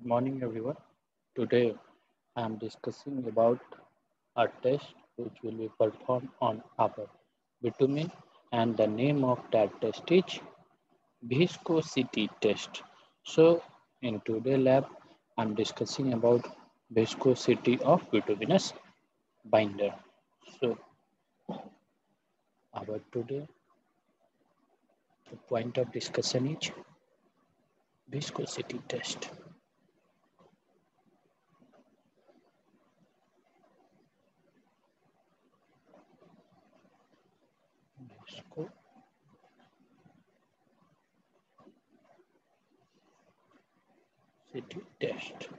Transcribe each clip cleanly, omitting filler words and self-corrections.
Morning everyone. Today I am discussing about a test which will be performed on our bitumen, and the name of that test is viscosity test. So in today lab I am discussing about viscosity of bituminous binder. So our today the point of discussion is viscosity test. Viscosity test.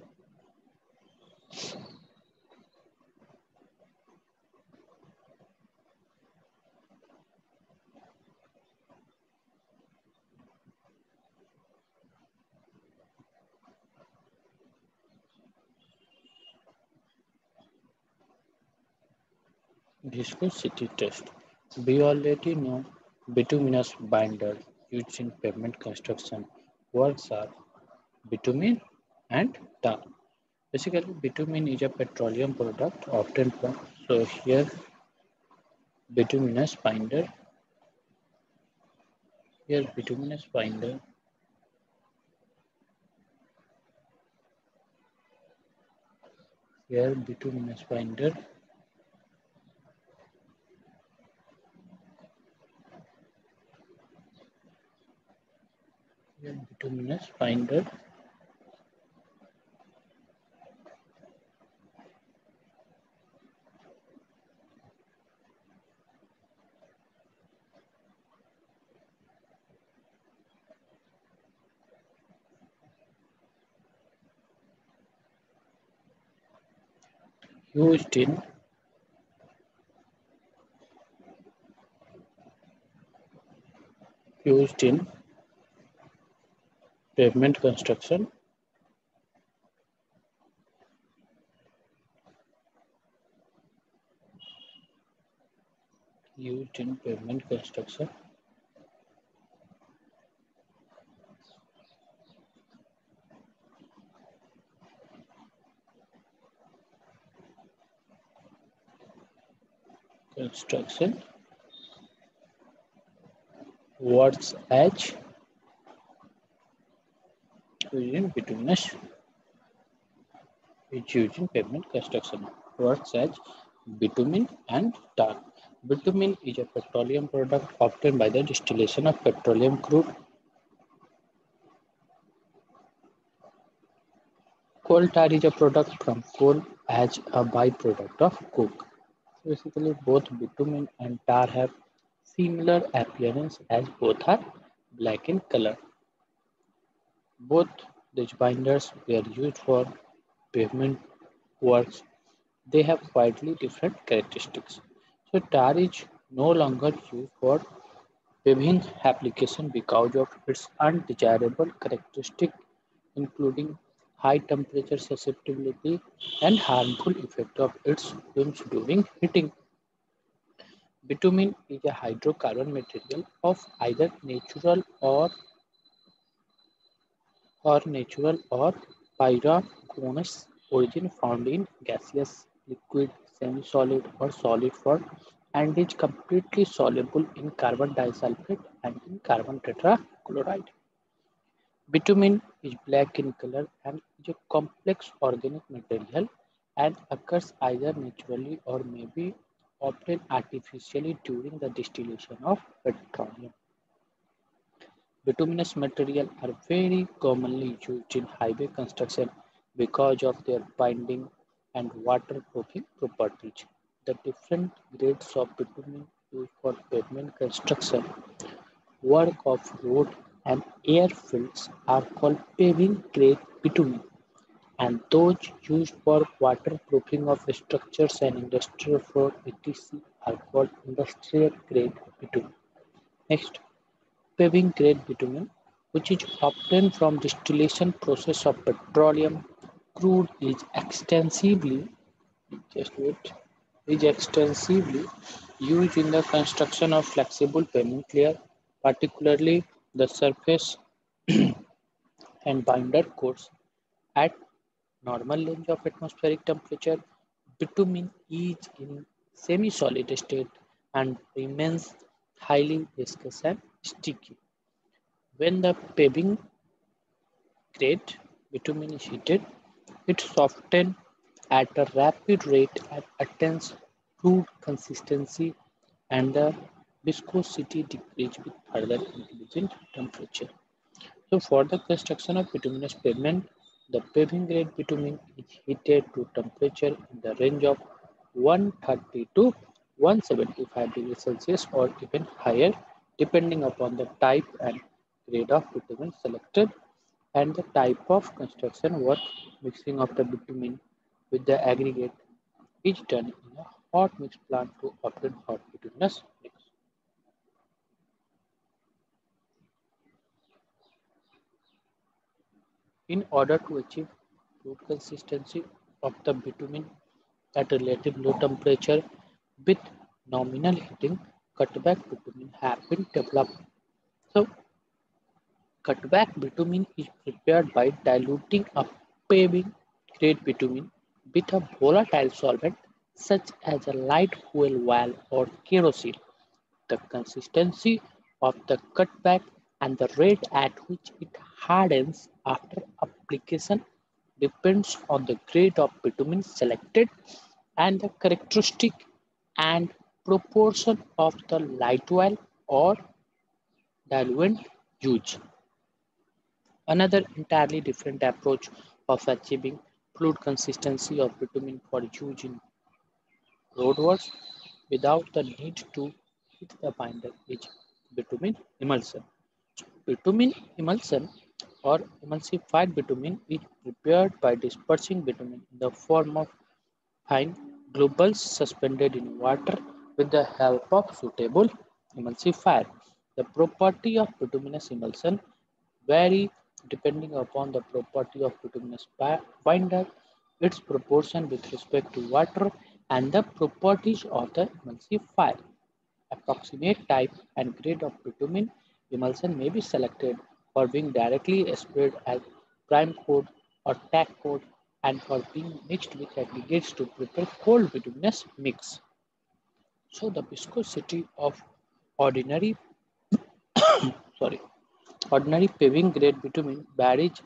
Viscosity test. We already know bituminous binder used in pavement construction works are bitumen and tar. Basically, bitumen is a petroleum product often found. So here bituminous binder, here bituminous binder, here bituminous binder, here bituminous binder, used in used in pavement construction, used in pavement construction, construction works as used in bituminous is used in pavement construction. Words as bitumen and tar. Bitumen is a petroleum product obtained by the distillation of petroleum crude. Coal tar is a product from coal as a byproduct of coke. Basically, both bitumen and tar have similar appearance as both are black in color. Both these binders were used for pavement works. They have widely different characteristics. So tar is no longer used for paving application because of its undesirable characteristic, including high temperature susceptibility and harmful effect of its fumes during heating. Bitumen is a hydrocarbon material of either natural or pyrogenous origin, found in gaseous, liquid, semi-solid or solid form, and is completely soluble in carbon disulfide and in carbon tetrachloride. Bitumen is black in color and is a complex organic material and occurs either naturally or may be obtained artificially during the distillation of petroleum. Bituminous materials are very commonly used in highway construction because of their binding and waterproofing properties. The different grades of bitumen used for pavement construction, work of road and airfields are called paving grade bitumen, and those used for waterproofing of structures and industrial floor etc. are called industrial grade bitumen. Next, paving grade bitumen, which is obtained from distillation process of petroleum crude, just wait, is extensively used in the construction of flexible pavement layer, particularly the surface and binder coats, At normal range of atmospheric temperature, bitumen is in semi-solid state and remains highly viscous and sticky. When the paving grade bitumen is heated, it softens at a rapid rate and attains fluid consistency, and the viscosity decreases with further increase in temperature. So for the construction of bituminous pavement, the paving grade bitumen is heated to temperature in the range of 130 to 175 degrees Celsius or even higher, depending upon the type and grade of bitumen selected and the type of construction work. Mixing of the bitumen with the aggregate is done in a hot mix plant to obtain hot bituminous mix. In order to achieve fluid consistency of the bitumen at a relative low temperature with nominal heating, cutback bitumen have been developed. So, cutback bitumen is prepared by diluting a paving grade bitumen with a volatile solvent such as a light fuel oil or kerosene. The consistency of the cutback and the rate at which it hardens after application depends on the grade of bitumen selected and the characteristic and proportion of the light oil or diluent used. Another entirely different approach of achieving fluid consistency of bitumen for use in roadworks without the need to heat the binder is bitumen emulsion. Bitumen emulsion or emulsified bitumen is prepared by dispersing bitumen in the form of fine globules suspended in water with the help of suitable emulsifier. The property of bituminous emulsion vary depending upon the property of bituminous binder, its proportion with respect to water, and the properties of the emulsifier. Approximate type and grade of bitumen emulsion may be selected for being directly sprayed as prime coat or tack coat and for being mixed with aggregates to prepare cold bituminous mix. So the viscosity of ordinary sorry ordinary paving grade bitumen varies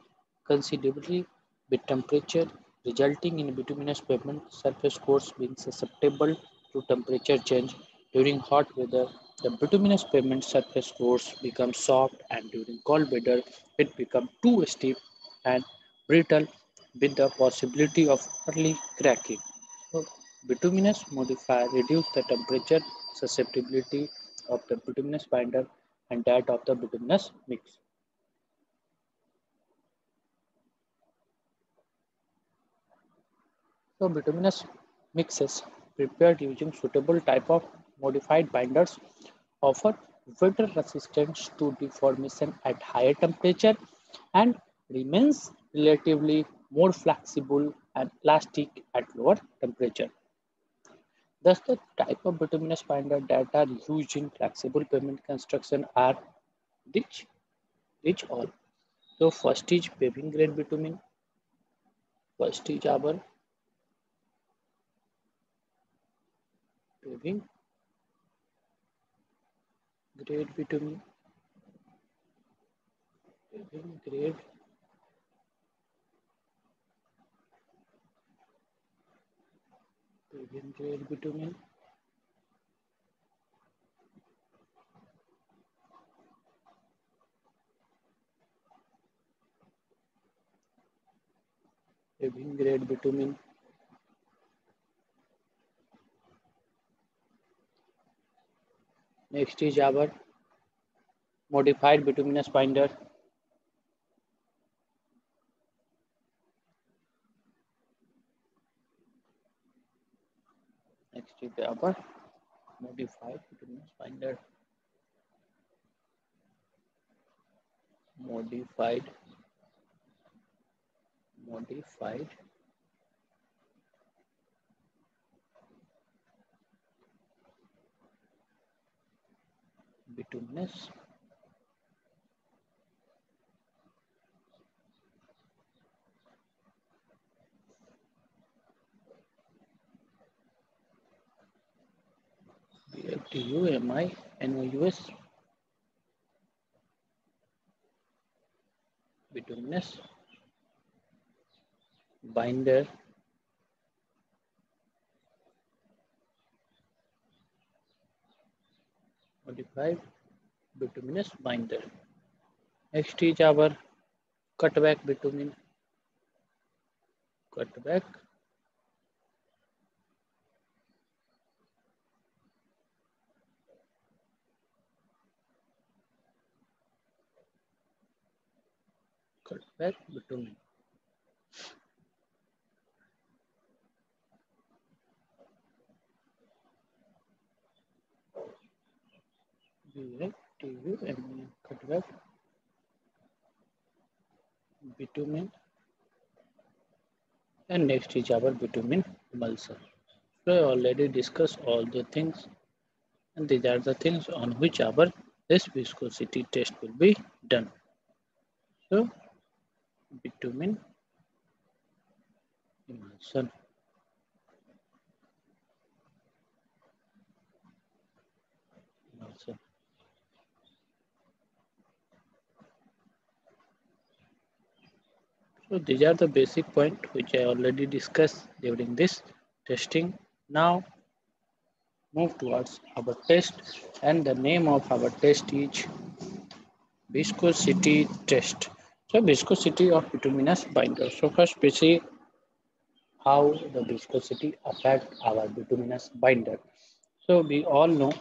considerably with temperature, resulting in bituminous pavement surface course being susceptible to temperature change. During hot weather, the bituminous pavement surface course becomes soft, and during cold weather, it becomes too stiff and brittle with the possibility of early cracking. So, bituminous modifier reduce the temperature susceptibility of the bituminous binder and that of the bituminous mix. So bituminous mixes prepared using suitable type of modified binders offer better resistance to deformation at higher temperature and remains relatively more flexible and elastic at lower temperature. Thus, the type of bituminous binder that are used in flexible pavement construction are which which all. So first is paving grade bitumen, first is our paving grade bitumen, paving grade paving grade bitumen, paving grade bitumen. Next is our modified bituminous binder. Next is our modified bituminous binder. Modified modified bituminous TUMINOUS, bituminous binder modified bituminous binder. Next is our cutback bitumen. Cutback cutback bitumen. TUMIN cutback bitumen. And next is our bitumen emulsion. So I already discussed all the things, and these are the things on which our this viscosity test will be done. So bitumen emulsion. Emulsion. So these are the basic points which I already discussed during this testing. Now move towards our test, and the name of our test is viscosity test. So viscosity of bituminous binder. So first we see how the viscosity affect our bituminous binder. So we all know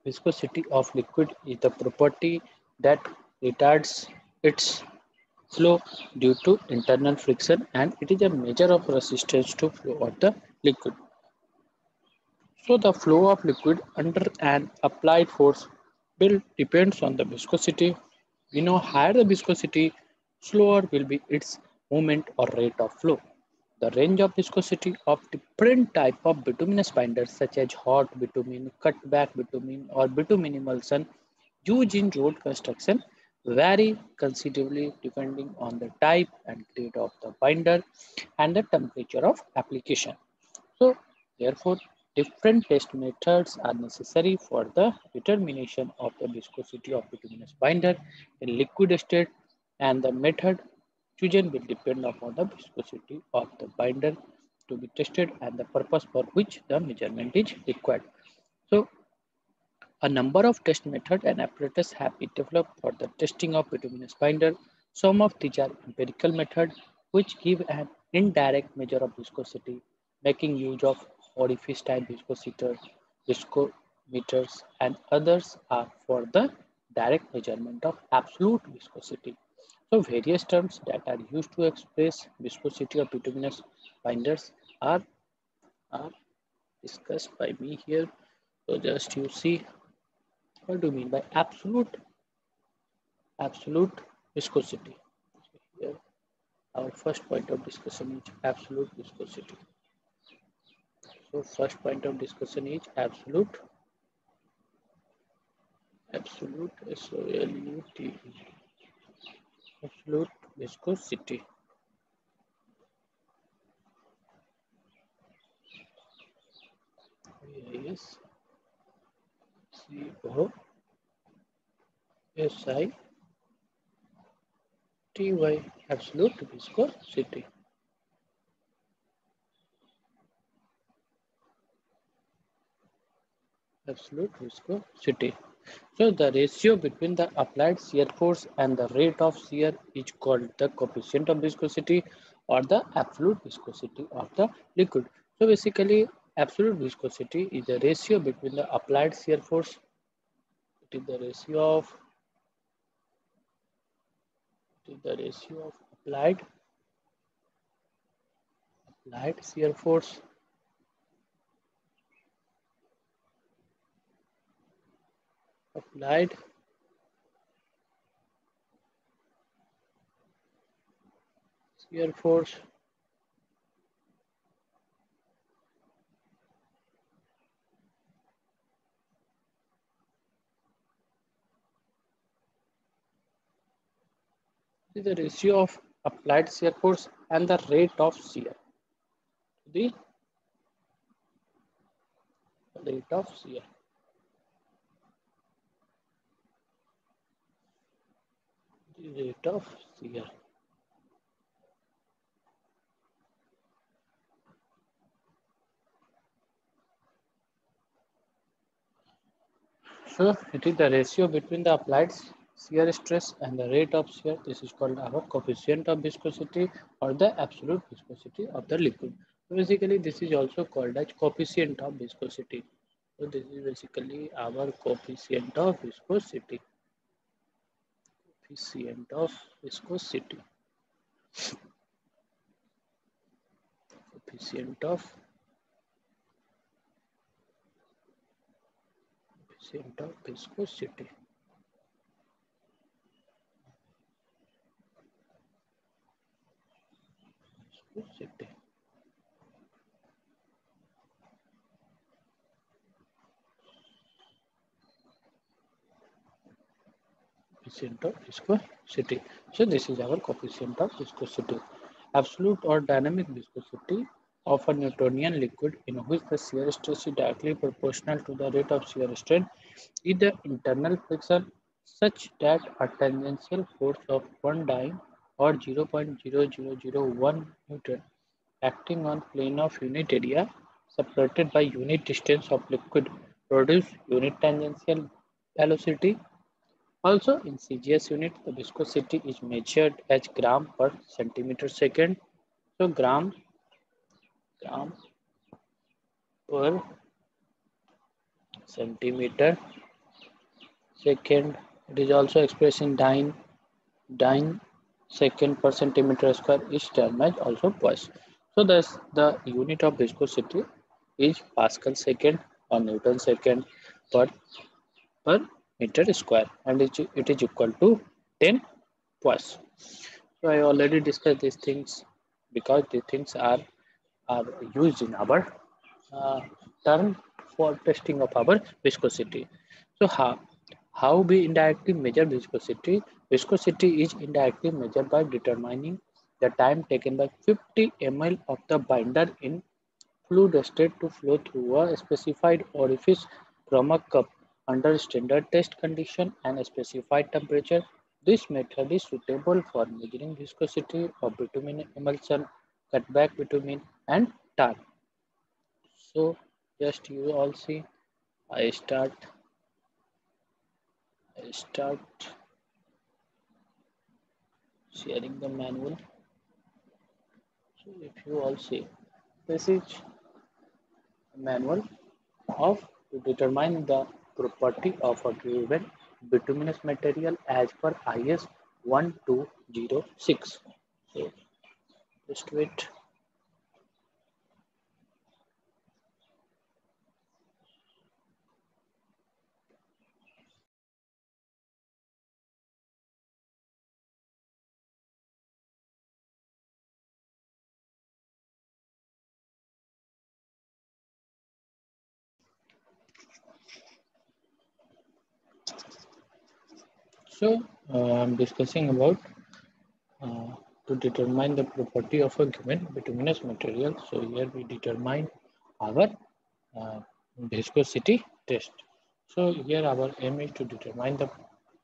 viscosity of liquid is the property that retards its flow due to internal friction, and it is a measure of resistance to flow of the liquid. So the flow of liquid under an applied force will depends on the viscosity. We know higher the viscosity, slower will be its movement or rate of flow. The range of viscosity of different type of bituminous binders such as hot bitumen, cutback bitumen or bitumen emulsion used in road construction vary considerably depending on the type and grade of the binder and the temperature of application. So, therefore, different test methods are necessary for the determination of the viscosity of bituminous binder in liquid state, and the method chosen will depend upon the viscosity of the binder to be tested and the purpose for which the measurement is required. So, a number of test methods and apparatus have been developed for the testing of bituminous binder. Some of these are empirical methods which give an indirect measure of viscosity, making use of orifice type viscometers, and others are for the direct measurement of absolute viscosity. So various terms that are used to express viscosity of bituminous binders are discussed by me here. So just you see, what do you mean by absolute viscosity? Here, our first point of discussion is absolute viscosity. So first point of discussion is absolute SOLUT, absolute viscosity. Yes, COSITY, absolute viscosity. Absolute viscosity. So the ratio between the applied shear force and the rate of shear is called the coefficient of viscosity or the absolute viscosity of the liquid. So basically, absolute viscosity is the ratio between the applied shear force. It is the ratio of applied shear force applied shear force is the ratio of applied shear force and the rate of shear. The rate of shear. rate of shear. So it is the ratio between the applied shear stress and the rate of shear. This is called our coefficient of viscosity or the absolute viscosity of the liquid. So basically, this is also called as coefficient of viscosity. So this is basically our coefficient of viscosity. Coefficient of viscosity. Coefficient of viscosity. Viscosity. Coefficient of viscosity. So this is our coefficient of viscosity. Absolute or dynamic viscosity of a Newtonian liquid in which the shear stress is directly proportional to the rate of shear strain is the internal friction such that a tangential force of 1 dyne or 0.0001 Newton acting on plane of unit area separated by unit distance of liquid produce unit tangential velocity. Also, in CGS unit, the viscosity is measured as gram per centimeter second. So, gram per centimeter second. It is also expressed in dyne second per centimeter square is termed as also Poise. So, thus the unit of viscosity is Pascal second or Newton second per per meter square, and it is equal to 10 Poise. So I already discussed these things because these things are used in our uh, term for testing of our viscosity. So how we indirectly measure viscosity? Viscosity is indirectly measured by determining the time taken by 50 ml of the binder in fluid state to flow through a specified orifice from a cup under standard test condition and a specified temperature. This method is suitable for measuring viscosity of bitumen emulsion, cutback bitumen, and tar. So, just you all see, I start, I start sharing the manual. So, if you all see, this is a manual of to determine the property of a given bituminous material as per IS 1206. So just wait. So I'm discussing about uh, to determine the property of a given bituminous material. So here we determine our uh, viscosity test. So here our aim is to determine the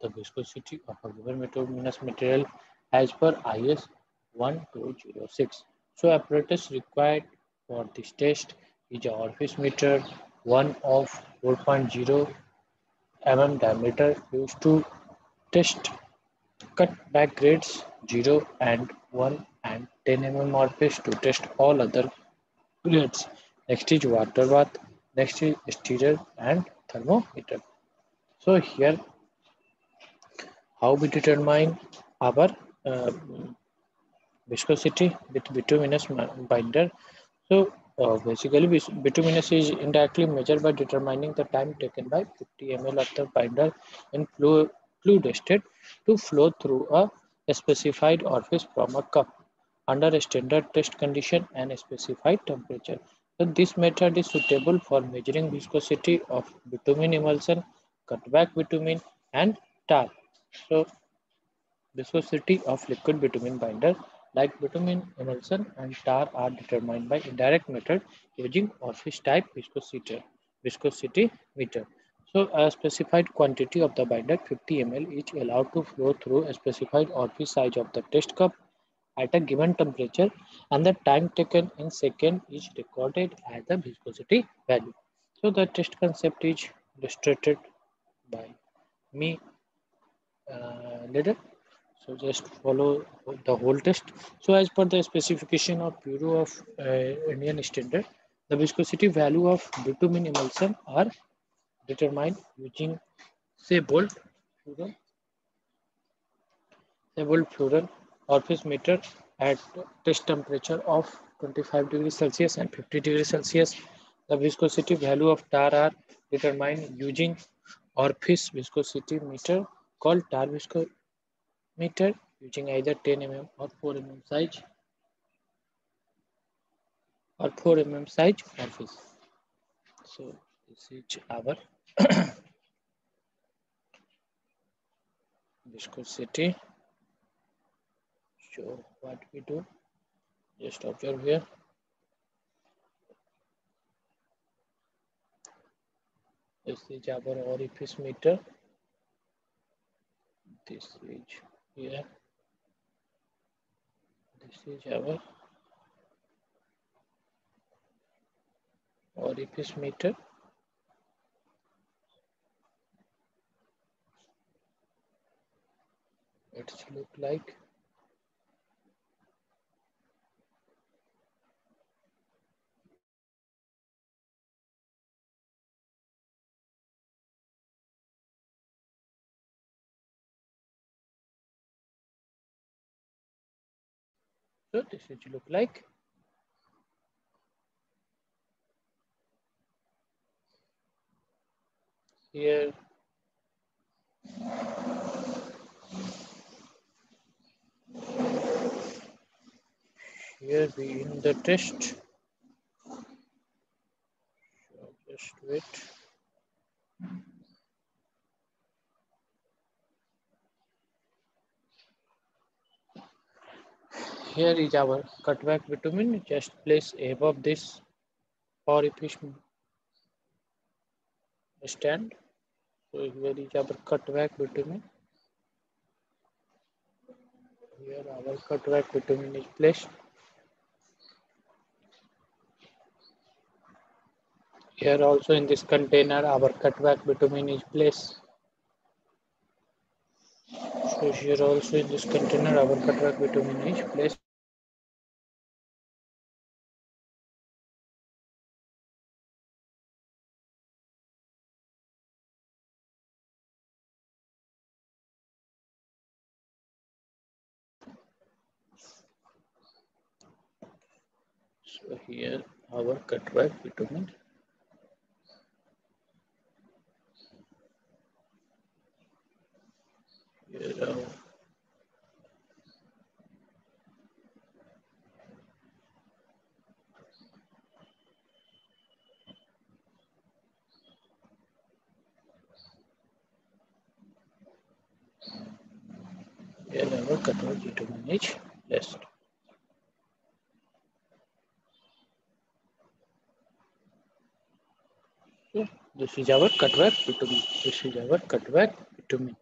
viscosity of a given bituminous material as per IS 1206. So apparatus required for this test is a orifice meter, one of 4.0 mm diameter used to test cut back grades 0 and 1 and 10 orifice to test all other grades. Next is water bath, next is stirrer and thermometer. So here how we determine our uh, viscosity with bituminous binder. So basically bituminous is indirectly measured by determining the time taken by 50 ml of the binder in fluid state to flow through a specified orifice from a cup under a standard test condition and a specified temperature. So this method is suitable for measuring viscosity of bitumen emulsion, cutback bitumen and tar. So viscosity of liquid bitumen binder like bitumen emulsion and tar are determined by indirect method using orifice type viscosity meter. So a specified quantity of the binder 50 ml each allowed to flow through a specified orifice size of the test cup at a given temperature, and the time taken in second is recorded as the viscosity value. So the test concept is illustrated by me later. So just follow the whole test. So as per the specification of Bureau of Indian Standard, the viscosity value of bitumen emulsion are determined using Sebold Fluorine orifice meter at test temperature of 25 degrees Celsius and 50 degrees Celsius. The viscosity value of tar are determined using orifice viscosity meter called tar viscometer using either 10 mm or 4 mm size orifice. So this is our viscosity. So what we do, just observe here. This is our orifice meter. This is here. This is our orifice meter. It's look like so. This is look like here. Here we in the test. So just wait. Here is our cutback bitumen. Just place above this orifice stand. So here is our cutback bitumen. Here our cutback bitumen is placed. Here also in this container our cutback bitumen is placed. So here also in this container our cutback bitumen is placed. So here our cutback bitumen. Here our cutback bitumen is placed. So this is our cutback bitumen. This is our cutback bitumen.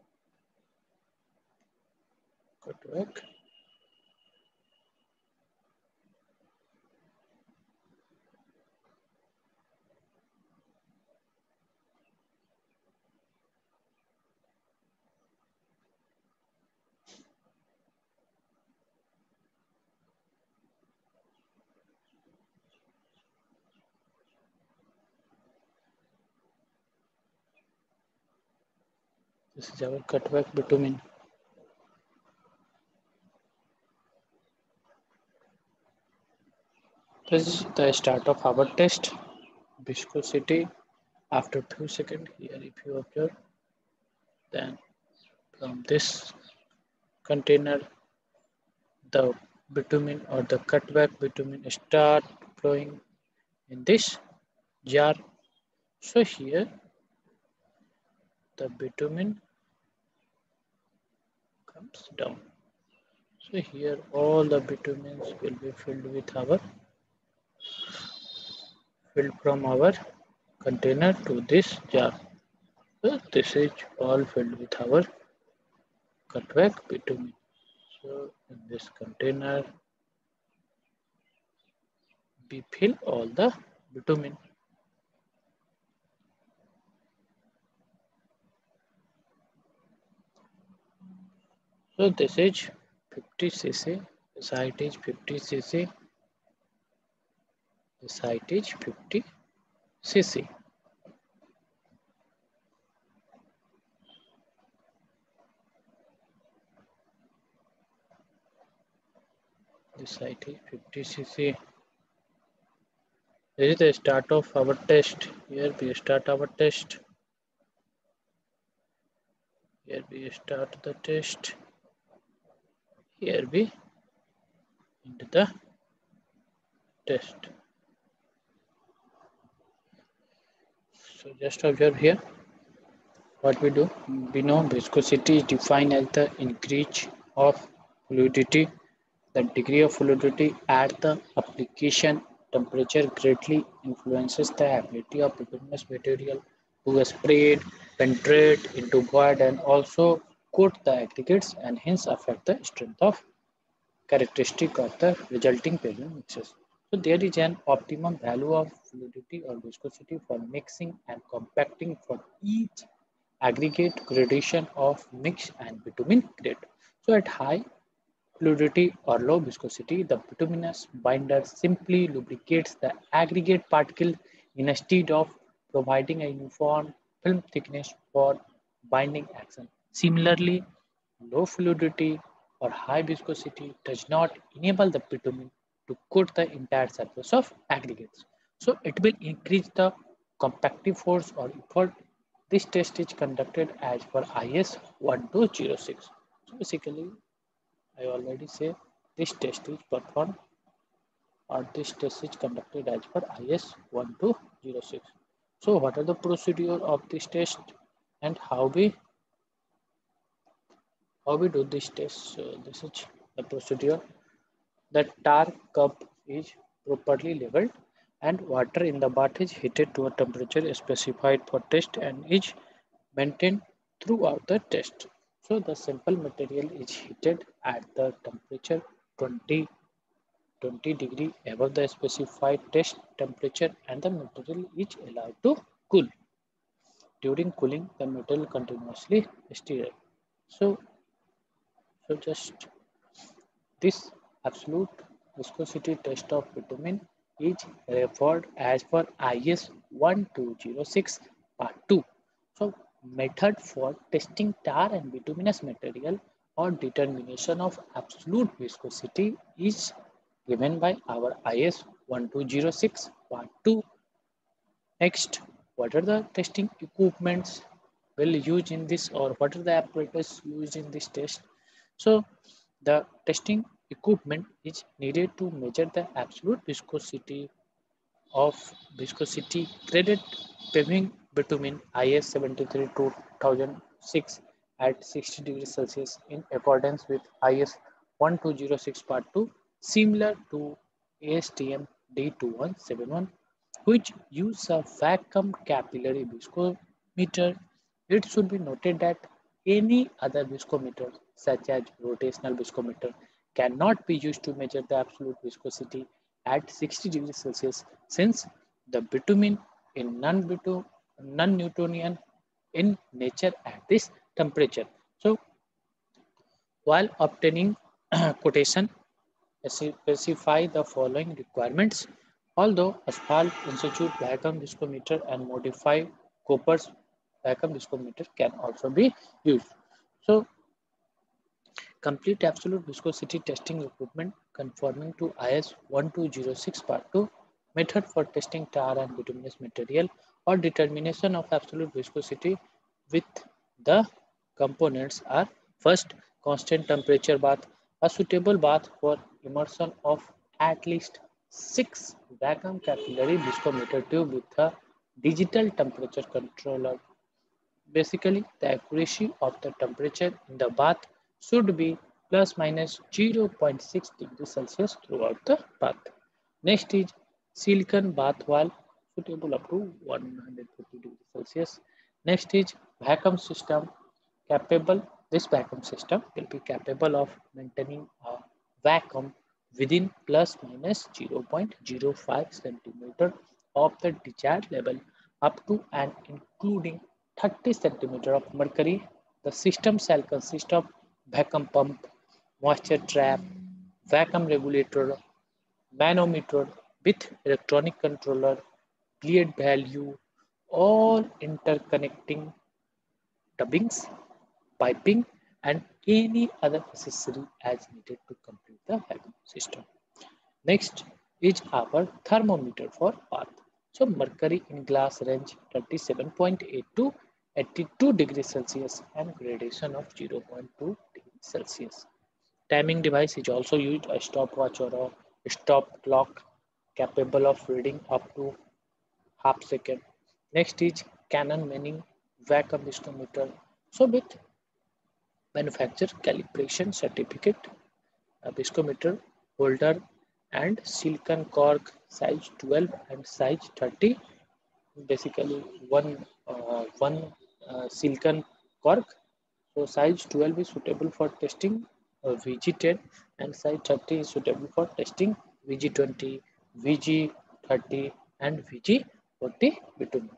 Cutback. This is our cutback bitumen. This is the start of our test. Viscosity after few seconds. Here if you observe, then from this container the bitumen or the cutback bitumen start flowing in this jar. So here the bitumen comes down. So here all the bitumens will be filled from our container to this jar. So this is all filled with our cutback bitumen. So in this container, we fill all the bitumen. So this is 50 cc, this height is 50 cc, this height is 50 cc. This height is 50 cc. This is the start of our test. Here we start our test. Here we start the test. Here we into the test. So just observe here what we do. We know viscosity is defined as the increase of fluidity. The degree of fluidity at the application temperature greatly influences the ability of bituminous material to spread, penetrate into void and also coat the aggregates and hence affect the strength of characteristic of the resulting pavement mixes. So there is an optimum value of fluidity or viscosity for mixing and compacting for each aggregate gradation of mix and bitumen grade. So at high fluidity or low viscosity, the bituminous binder simply lubricates the aggregate particle instead of providing a uniform film thickness for binding action. Similarly, low fluidity or high viscosity does not enable the bitumen to coat the entire surface of aggregates. So it will increase the compactive force or effort. This test is conducted as per IS 1206. So basically, I already say this test is performed or this test is conducted as per IS 1206. So what are the procedure of this test and how we do this test? So this is the procedure. The tar cup is properly leveled and water in the bath is heated to a temperature specified for test and is maintained throughout the test. So the sample material is heated at the temperature 20 degree above the specified test temperature and the material is allowed to cool. During cooling, the material continuously stirred. So, so just this absolute viscosity test of bitumen is referred as per IS 1206 part 2. So method for testing tar and bituminous material or determination of absolute viscosity is given by our IS 1206 part 2. Next, what are the testing equipments will use in this or what are the apparatus used in this test? So the testing equipment is needed to measure the absolute of viscosity graded paving bitumen IS 73 2006 at 60 degrees Celsius in accordance with IS 1206 part 2 similar to ASTM D2171 which use a vacuum capillary viscometer. It should be noted that any other viscometer, such as rotational viscometer, cannot be used to measure the absolute viscosity at 60 degrees Celsius since the bitumen is non-Newtonian in nature at this temperature. So, while obtaining quotation, specify the following requirements. Although Asphalt Institute vacuum viscometer and modified Cooper's vacuum viscometer can also be used. So, complete absolute viscosity testing equipment conforming to IS 1206 part 2 method for testing tar and bituminous material or determination of absolute viscosity with the components are first constant temperature bath, a suitable bath for immersion of at least 6 vacuum capillary viscometer tube with a digital temperature controller. Basically, the accuracy of the temperature in the bath should be plus minus 0.6 degrees Celsius throughout the bath. Next is silicon bath wall suitable up to 150 degrees Celsius. Next is vacuum system capable. This vacuum system will be capable of maintaining a vacuum within plus minus 0.05 centimeter of the desired level up to and including 30 centimeter of mercury. The system shall consist of vacuum pump, moisture trap, vacuum regulator, manometer with electronic controller, bleed value, all interconnecting dubbings, piping, and any other accessory as needed to complete the vacuum system. Next is our thermometer for bath. So mercury in glass range 37.8 to 82 degrees Celsius and gradation of 0.2 degrees Celsius. Timing device is also used, a stopwatch or a stop clock capable of reading up to half second. Next is Canon Manning vacuum instrumeter. So with manufacturer calibration certificate, a viscometer holder and silicon cork size 12 and size 30. Basically one silicon cork. So size 12 is suitable for testing VG10 and size 30 is suitable for testing VG20, VG30 and VG40 bitumen.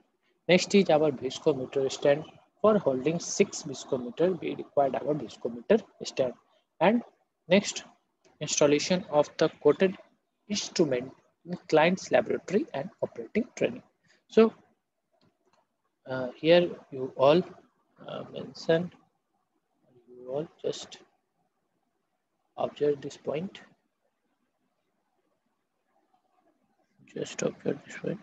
Next is our viscometer stand. For holding 6 viscometer, we required our viscometer stand. And next, installation of the coated instrument in client's laboratory and operating training. So here you all mentioned, you all just observe this point. Just observe this point.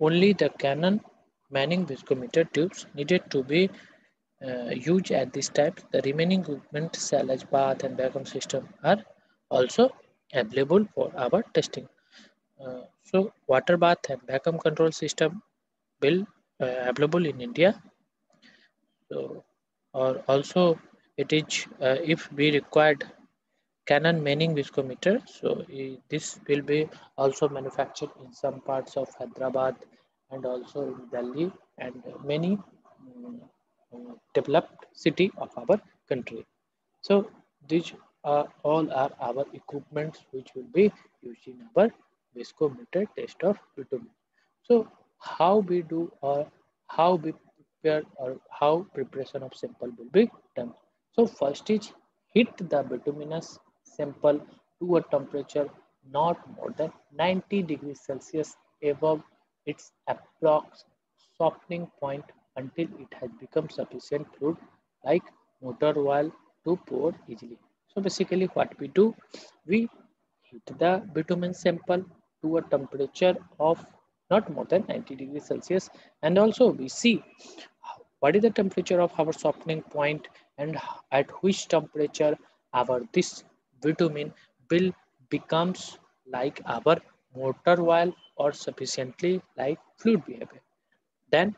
Only the Canon Manning viscometer tubes needed to be used at this time. The remaining equipment, salage bath and vacuum system are also available for our testing. So water bath and vacuum control system will available in India. So or also it is if we required Canon Manning viscometer. So this will be also manufactured in some parts of Hyderabad and also in Delhi and many developed city of our country. So these are all are our equipments which will be used in our viscometer test of bitumen. So how we do or how we prepare or how preparation of sample will be done. So first is heat the bituminous sample to a temperature not more than 90 degrees Celsius above its approx softening point until it has become sufficient fluid like motor oil to pour easily. So basically what we do, we heat the bitumen sample to a temperature of not more than 90 degrees Celsius, and also we see what is the temperature of our softening point and at which temperature our this bitumen will becomes like our motor oil or sufficiently like fluid behavior. Then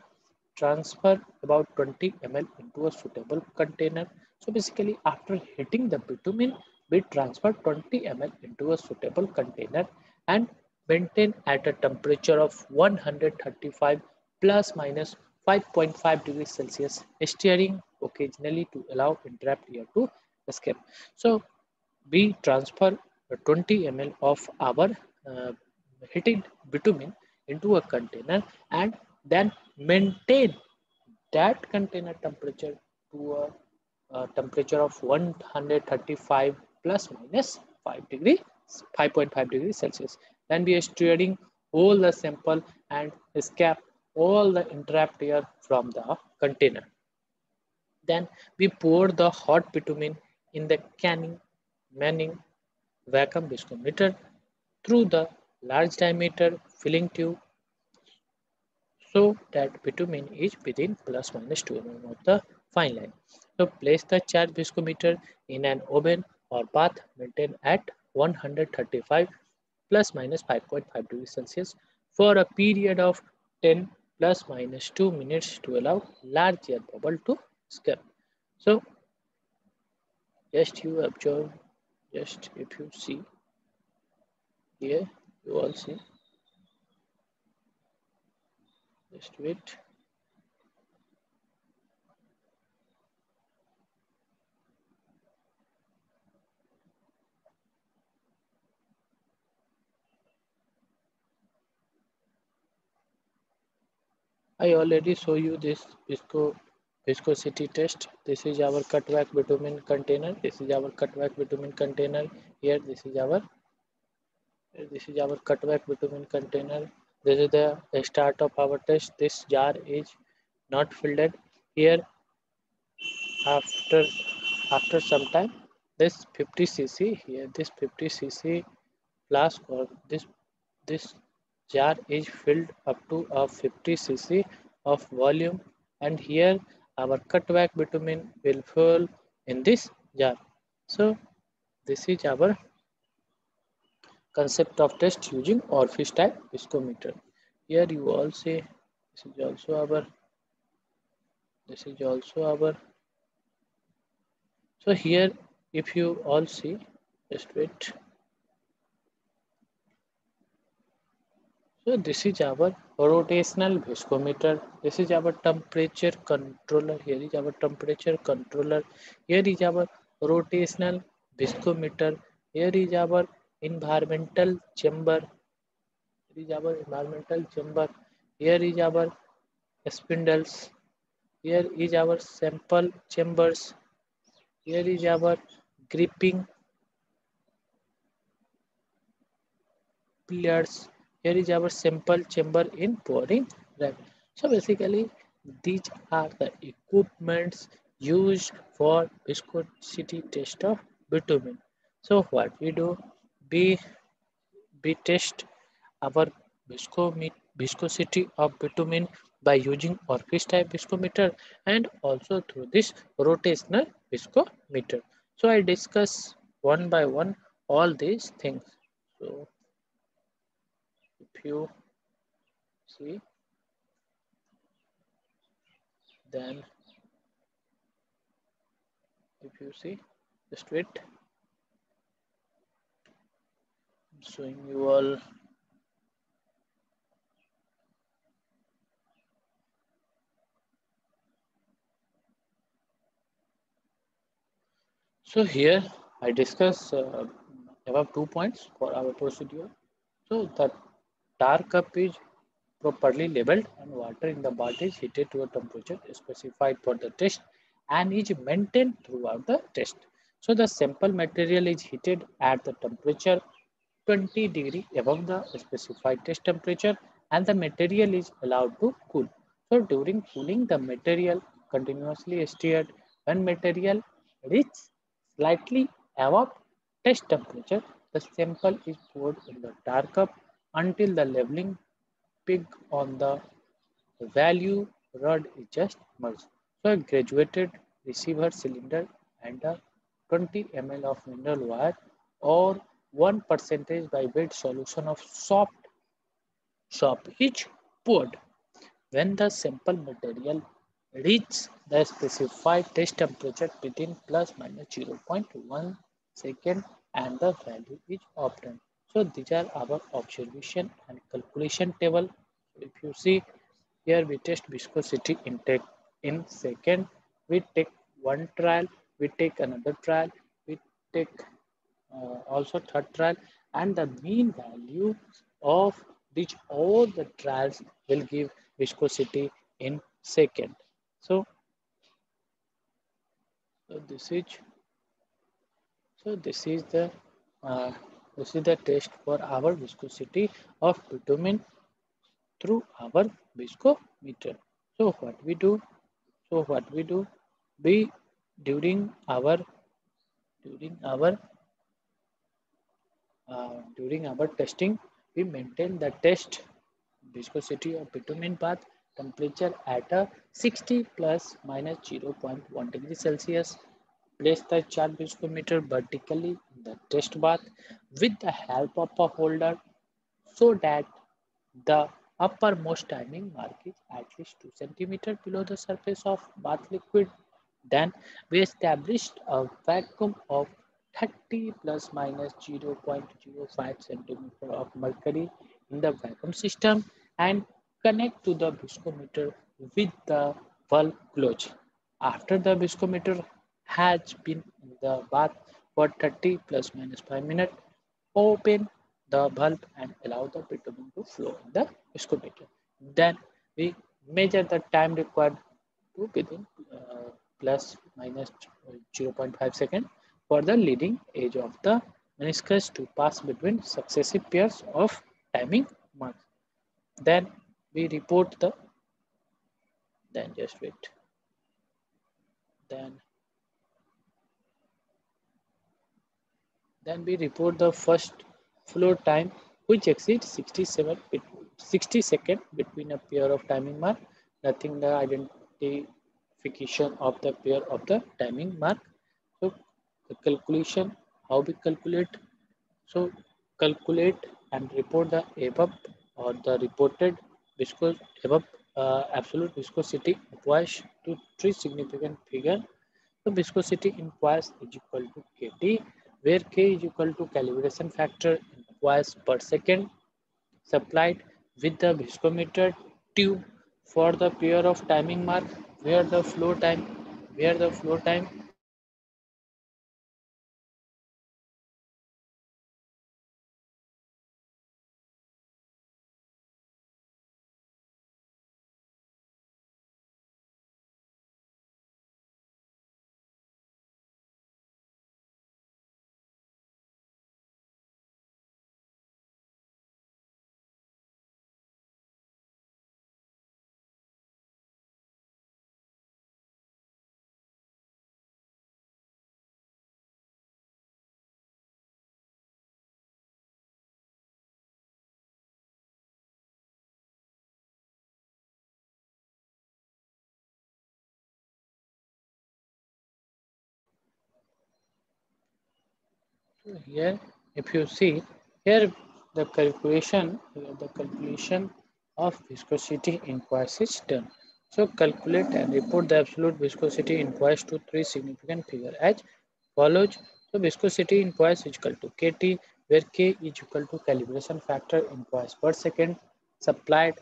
transfer about 20 ml into a suitable container. So basically after heating the bitumen, we transfer 20 ml into a suitable container and maintain at a temperature of 135 plus minus 5.5 degrees Celsius, stirring occasionally to allow entrapped air to escape. So we transfer 20 ml of our uh, heated bitumen into a container and then maintain that container temperature to a temperature of 135 plus minus 5 degree 5.5 degrees Celsius. Then we are stirring all the sample and escape all the entrapped air from the container. Then we pour the hot bitumen in the canning Manning vacuum viscometer through the large diameter filling tube so that bitumen is within plus minus 2 mm of the fine line. So place the charge viscometer in an oven or bath maintained at 135 plus minus 5.5 degrees Celsius for a period of 10 plus minus 2 minutes to allow large air bubble to escape. So just you observe, just if you see here, you all see Just wait. I already show you this viscosity test. This is our cutback bitumen container. This is our cutback bitumen container. Here, this is our cutback bitumen container. This is the start of our test. This jar is not filled. Here, after after some time, this 50 cc here, this 50 cc flask or this jar is filled up to a 50 cc of volume, and here our cutback bitumen will fill in this jar. So this is our concept of test using Orfish type viscometer. Here you all see this is also our so here if you all see, just wait. So this is our rotational viscometer. This is our temperature controller. Here is our temperature controller. Here is our rotational viscometer. Here is our environmental chamber. Here is our environmental chamber. Here is our spindles. Here is our sample chambers. Here is our gripping pillars. Here is our sample chamber in pouring rack. So basically, these are the equipments used for viscosity test of bitumen. So what we do, we we test our viscosity of bitumen by using Orfish type viscometer and also through this rotational viscometer. So I discuss one by one all these things. So if you see, then if you see, just wait, showing you all. So here I discuss above 2 points for our procedure. So the tar cup is properly labeled and water in the bath is heated to a temperature specified for the test and is maintained throughout the test. So the sample material is heated at the temperature 20 degree above the specified test temperature, and the material is allowed to cool. So during cooling, the material continuously stirred. When material reaches slightly above test temperature, the sample is poured in the tar cup until the leveling peak on the value rod is just merged. So a graduated receiver cylinder and a 20 ml of mineral wire or 1% by weight solution of soap is poured. When the sample material reaches the specified test temperature within plus minus 0.1 second and the value is obtained. So these are our observation and calculation table. If you see here, we test viscosity intake in second. We take one trial, we take another trial, we take also third trial, and the mean value of which all the trials will give viscosity in second. So, so this is so uh, this is the test for our viscosity of bitumen through our viscometer. So what we do, we during our during our testing, we maintain the test viscosity of bitumen bath temperature at a 60 plus minus 0.1 degree Celsius. Place the chart viscometer vertically in the test bath with the help of a holder so that the uppermost timing mark is at least 2 centimeters below the surface of bath liquid. Then we established a vacuum of 30 plus minus 0.05 centimeter of mercury in the vacuum system and Connect to the viscometer with the valve closed. After the viscometer has been in the bath for 30 plus minus 5 minutes, open the valve and allow the bitumen to flow in the viscometer. Then we measure the time required to within plus minus 0.5 second for the leading edge of the meniscus to pass between successive pairs of timing marks. Then we report the then just wait. Then we report the first flow time which exceeds 60 seconds between a pair of timing mark. Nothing the identification of the pair of the timing mark. So the calculation, how we calculate. So calculate and report the above or the reported viscos above absolute viscosity applies to three significant figure. So viscosity in inquires is equal to Kt, where K is equal to calibration factor in inquires per second supplied with the viscometer tube for the pair of timing mark where the flow time here. If you see here, the calculation of viscosity inquires is done. So calculate and report the absolute viscosity inquires to three significant figure as follows. So viscosity inquires is equal to Kt, where K is equal to calibration factor inquires per second supplied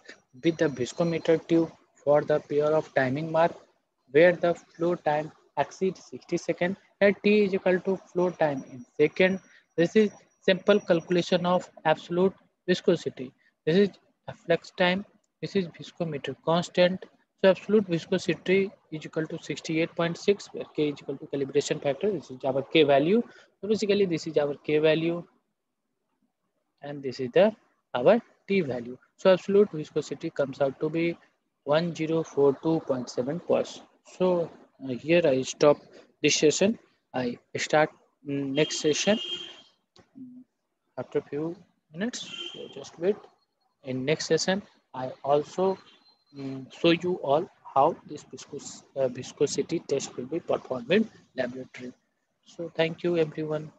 with the viscometer tube for the pair of timing mark where the flow time exceeds 60 seconds and t is equal to flow time in second. This is simple calculation of absolute viscosity. This is flux time. This is viscometer constant. So absolute viscosity is equal to 68.6 where k is equal to calibration factor. This is our k value. So basically this is our k value and this is the our t value. So absolute viscosity comes out to be 1042.7 parts. So here I stop this session. I start next session after few minutes. So just wait. In next session, I also show you all how this viscosity test will be performed in laboratory. So thank you everyone.